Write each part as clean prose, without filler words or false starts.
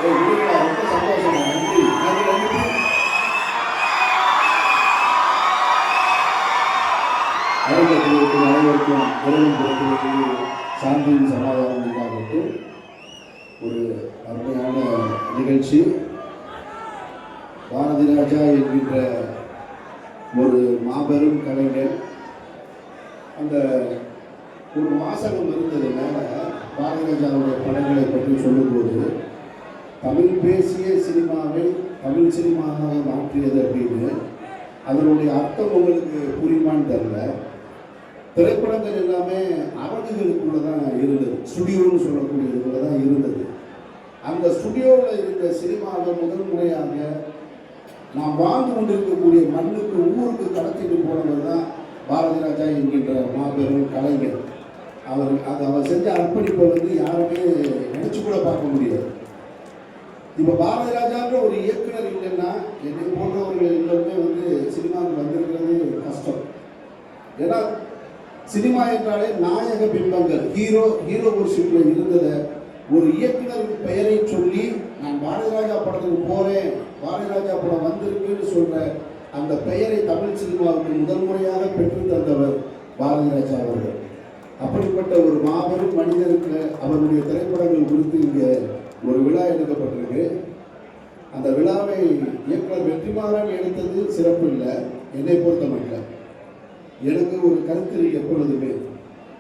ரொம்ப சந்தோஷம். நன்றி நன்றி நன்றி. அனைவருக்கும் இறைவன் புறத்திலிருந்து சாந்தியின் சமாதானம் உண்டாகிறது. ஒரு அருமையான நிகழ்ச்சி. பாரதி ராஜா என்கின்ற ஒரு மாபெரும் கலைஞர். அந்த ஒரு வாசகம் இருந்தது மேலே பாரதி ராஜாவுடைய படங்களை பற்றி சொல்லும்போது, தமிழ் பேசிய சினிமாவை தமிழ் சினிமாவாக மாற்றியது அப்படின்னு. அதனுடைய அர்த்தம் உங்களுக்கு புரியுமான்னு தெரியல. திரைப்படங்கள் எல்லாமே அரங்குகளுக்குள்ள தான் இருந்தது, ஸ்டுடியோன்னு சொல்லக்கூடியதுக்குள்ள தான் இருந்தது. அந்த ஸ்டுடியோவில் இருந்த சினிமாவை முதல் முறையாக நாம் வாழ்ந்து கொண்டிருக்கக்கூடிய மண்ணுக்கு ஊருக்கு கடத்திட்டு போனவர் தான் பாரதி ராஜா என்கின்ற மாபெரும் கலைஞர். அவர் செஞ்ச அர்ப்பணிப்பை யாருமே நினைச்சு கூட பார்க்க முடியாது. இப்போ பாரதி ராஜான்ற ஒரு இயக்குனர் இல்லைன்னா என்னை போன்றவர்கள் எல்லாருமே சினிமாவுக்கு வந்திருக்கிறது கஷ்டம். ஏன்னா சினிமா என்றாலே நாயக பிம்பங்கள், ஹீரோ ஒர்ஷிப்பில் இருந்ததை ஒரு இயக்குனருக்கு பெயரை சொல்லி நான் பாரதி ராஜா படத்துக்கு போகிறேன், பாரதி ராஜா படம் வந்திருக்குன்னு சொல்கிற அந்த பெயரை தமிழ் சினிமாவுக்கு முதல் முறையாக பெற்று தந்தவர் பாரதி ராஜா அவர்கள். அப்படிப்பட்ட ஒரு மாபெரும் மனிதருக்கு அவருடைய திரைப்படங்கள் குறித்து இங்கே ஒரு விழா எடுக்கப்பட்டிருக்கு. அந்த விழாவை இயக்குனர் வெற்றிமாறன் எடுத்தது சிறப்பு இல்லை, என்னை பொறுத்த மட்டும். எனக்கு ஒரு கருத்து எப்பொழுதுமே,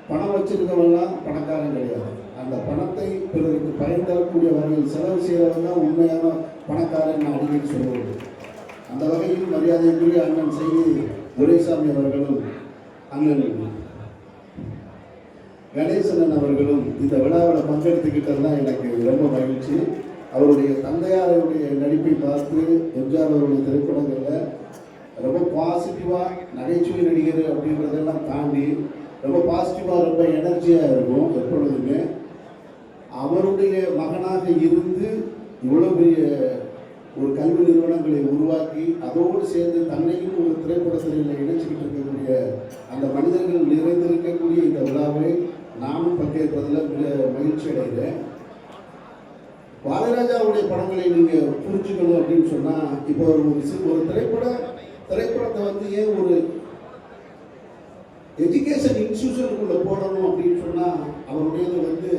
பணம் வச்சிருக்கவெல்லாம் பணக்காரன் கிடையாது. அந்த பணத்தை பிறருக்கு பயன் தரக்கூடிய வகையில் செலவு செய்கிறவங்க தான் உண்மையான பணக்காரன் நான் அடிக்கடி சொல்லுவது. அந்த வகையில் மரியாதைக்குரிய அண்ணன் செய்தி துரைசாமி அவர்களும் அண்ணன் கணேசன் அவர்களும் இந்த விழாவில் பங்கெடுத்துக்கிட்டது தான் எனக்கு ரொம்ப மகிழ்ச்சி. அவருடைய தந்தையாருடைய நடிப்பை பார்த்து எம்ஜிஆர் அவருடைய திரைப்படங்களில் ரொம்ப பாசிட்டிவாக நகைச்சுவை நடிகர் அப்படின்றதெல்லாம் தாண்டி ரொம்ப பாசிட்டிவாக ரொம்ப எனர்ஜியாக இருக்கும் எப்பொழுதுமே. அவருடைய மகனாக இருந்து இவ்வளோ பெரிய ஒரு கல்வி நிறுவனங்களை உருவாக்கி அதோடு சேர்ந்து தன்னையும் ஒரு திரைப்படத்தில் இணைச்சிக்கிட்டு இருக்கக்கூடிய அந்த மனிதர்கள் நிறைந்திருக்கக்கூடிய இந்த விழாவை நானும் பங்கேற்பதில் மிக மகிழ்ச்சி அடைகிறேன். பாரதிராஜாவுடைய படங்களை நீங்கள் புரிஞ்சுக்கணும் அப்படின்னு சொன்னால், இப்போ ஒரு திரைப்படத்தை ஏன் ஒரு எஜுகேஷன் இன்ஸ்டிடியூஷனுக்குள்ளே போடணும் அப்படின்னு சொன்னால், அவருடையது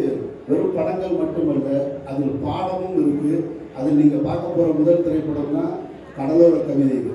வெறும் படங்கள் மட்டுமல்ல, அதில் பாடமும் இருக்குது. அதில் நீங்கள் பார்க்க போகிற முதல் திரைப்படம் தான் கடலோர கவிதைகள்.